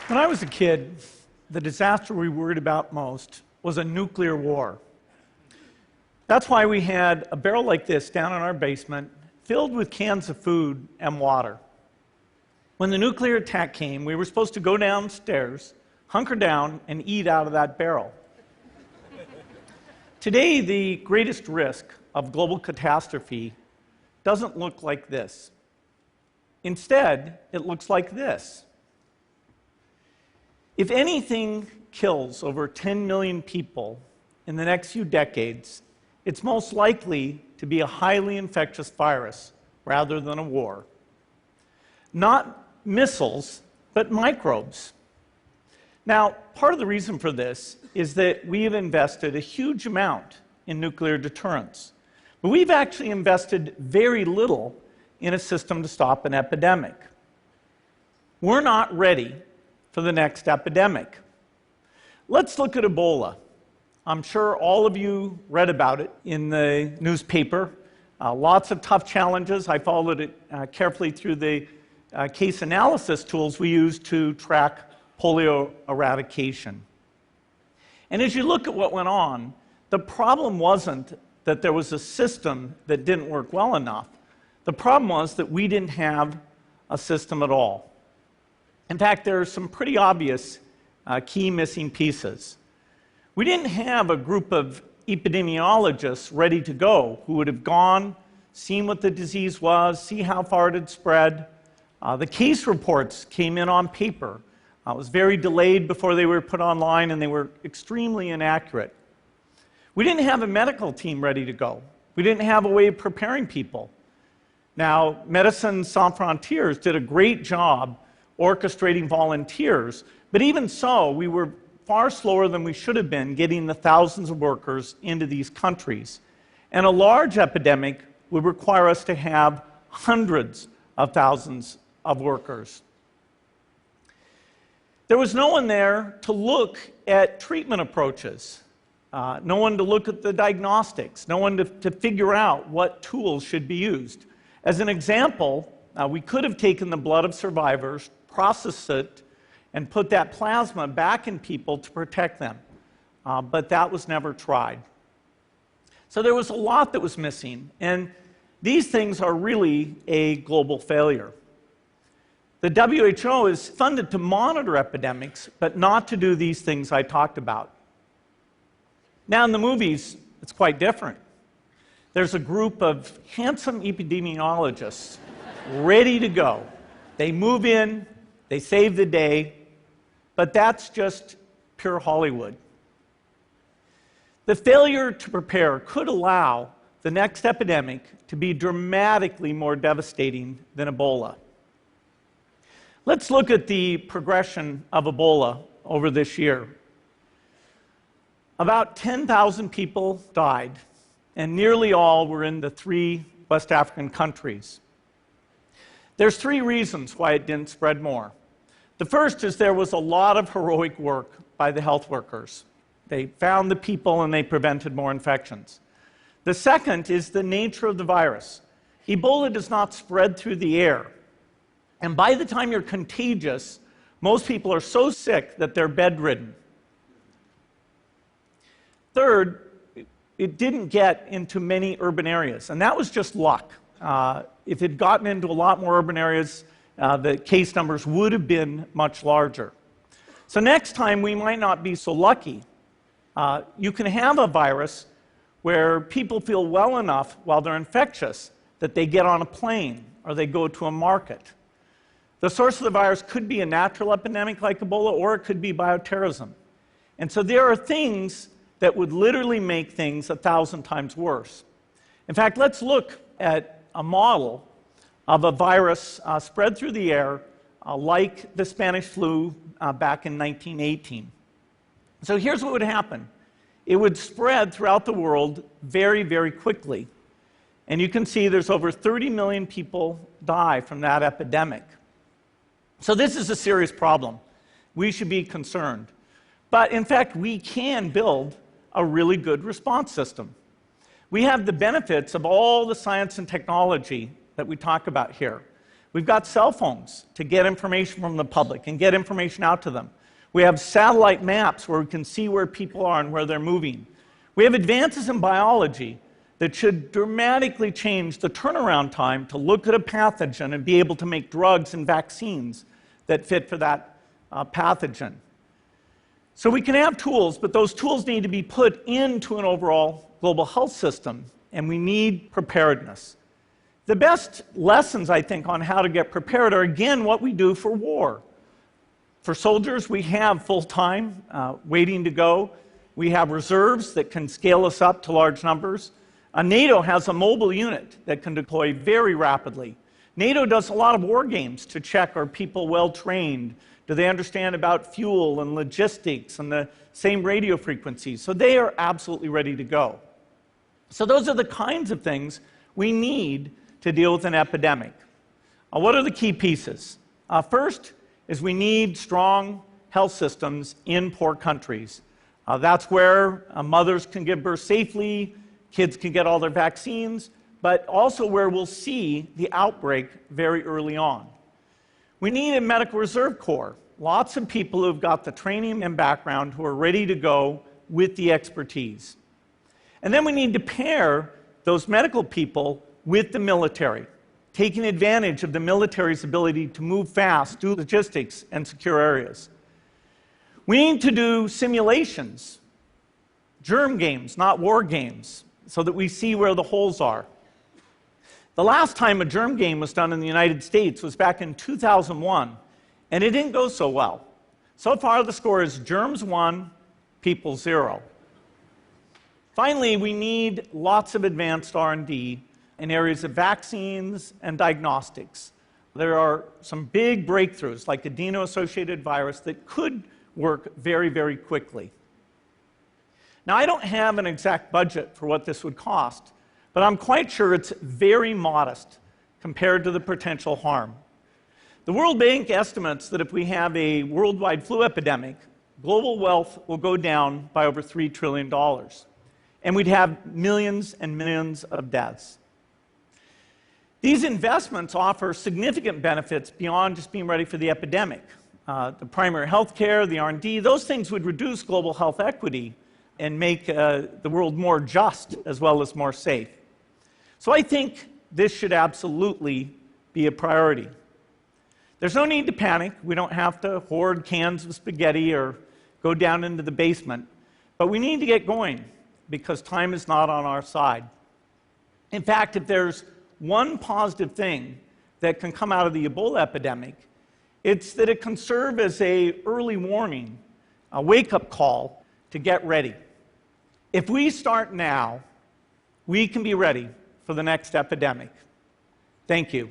When I was a kid, the disaster we worried about most was a nuclear war. That's why we had a barrel like this down in our basement, filled with cans of food and water. When the nuclear attack came, we were supposed to go downstairs, hunker down, and eat out of that barrel. Today, the greatest risk of global catastrophe doesn't look like this. Instead, it looks like this. If anything kills over 10 million people in the next few decades, it's most likely to be a highly infectious virus rather than a war. Not missiles, but microbes. Now, part of the reason for this is that we have invested a huge amount in nuclear deterrence, but we've actually invested very little in a system to stop an epidemic. We're not ready for the next epidemic. Let's look at Ebola. I'm sure all of you read about it in the newspaper. Lots of tough challenges. I followed it carefully through the case analysis tools we use to track polio eradication. And as you look at what went on, the problem wasn't that there was a system that didn't work well enough. The problem was that we didn't have a system at all. In fact, there are some pretty obvious key missing pieces. We didn't have a group of epidemiologists ready to go who would have gone, seen what the disease was, see how far it had spread. The case reports came in on paper. It was very delayed before they were put online, and they were extremely inaccurate. We didn't have a medical team ready to go. We didn't have a way of preparing people. Now, Médecins Sans Frontières did a great job orchestrating volunteers, but even so, we were far slower than we should have been getting the thousands of workers into these countries. And a large epidemic would require us to have hundreds of thousands of workers. There was no one there to look at treatment approaches, no one to look at the diagnostics, no one to figure out what tools should be used. As an example, we could have taken the blood of survivors, processed it, and put that plasma back in people to protect them. But that was never tried. So there was a lot that was missing, and these things are really a global failure. The WHO is funded to monitor epidemics, but not to do these things I talked about. Now in the movies, it's quite different. There's a group of handsome epidemiologists ready to go. They move in, they save the day, but that's just pure Hollywood. The failure to prepare could allow the next epidemic to be dramatically more devastating than Ebola. Let's look at the progression of Ebola over this year. About 10,000 people died, and nearly all were in the 3 West African countries. There's 3 reasons why it didn't spread more. The first is there was a lot of heroic work by the health workers. They found the people and they prevented more infections. The second is the nature of the virus. Ebola does not spread through the air. And by the time you're contagious, most people are so sick that they're bedridden. Third, it didn't get into many urban areas, and that was just luck. If it had gotten into a lot more urban areas, the case numbers would have been much larger. So next time, we might not be so lucky. You can have a virus where people feel well enough while they're infectious that they get on a plane or they go to a market. The source of the virus could be a natural epidemic like Ebola, or it could be bioterrorism. And so there are things that would literally make things 1,000 times worse. In fact, let's look at a model of a virus spread through the air like the Spanish flu back in 1918. So here's what would happen. It would spread throughout the world very, very quickly. And you can see there's over 30 million people die from that epidemic. So this is a serious problem. We should be concerned. But in fact, we can build a really good response system. We have the benefits of all the science and technology that we talk about here. We've got cell phones to get information from the public and get information out to them. We have satellite maps where we can see where people are and where they're moving. We have advances in biology that should dramatically change the turnaround time to look at a pathogen and be able to make drugs and vaccines that fit for that pathogen. So we can have tools, but those tools need to be put into an overall global health system, and we need preparedness. The best lessons, I think, on how to get prepared are, again, what we do for war. For soldiers, we have full-time waiting to go. We have reserves that can scale us up to large numbers. NATO has a mobile unit that can deploy very rapidly. NATO does a lot of war games to check, are people well trained? Do they understand about fuel and logistics and the same radio frequencies? So they are absolutely ready to go. So those are the kinds of things we need to deal with an epidemic. What are the key pieces? First is we need strong health systems in poor countries. That's where mothers can give birth safely, kids can get all their vaccines, but also where we'll see the outbreak very early on. We need a medical reserve corps, lots of people who've got the training and background who are ready to go with the expertise. And then we need to pair those medical people with the military, taking advantage of the military's ability to move fast, do logistics, and secure areas. We need to do simulations, germ games, not war games, so that we see where the holes are. The last time a germ game was done in the United States was back in 2001, and it didn't go so well. So far, the score is germs 1, people 0. Finally, we need lots of advanced R&D in areas of vaccines and diagnostics. There are some big breakthroughs, like adeno-associated virus, that could work very, very quickly. Now, I don't have an exact budget for what this would cost, but I'm quite sure it's very modest compared to the potential harm. The World Bank estimates that if we have a worldwide flu epidemic, global wealth will go down by over $3 trillion, and we'd have millions and millions of deaths. These investments offer significant benefits beyond just being ready for the epidemic. The primary health care, the R&D, those things would reduce global health equity and make the world more just as well as more safe. So I think this should absolutely be a priority. There's no need to panic. We don't have to hoard cans of spaghetti or go down into the basement. But we need to get going because time is not on our side. In fact, if there's one positive thing that can come out of the Ebola epidemic, it's that it can serve as an early warning, a wake-up call to get ready. If we start now, we can be ready for the next epidemic. Thank you.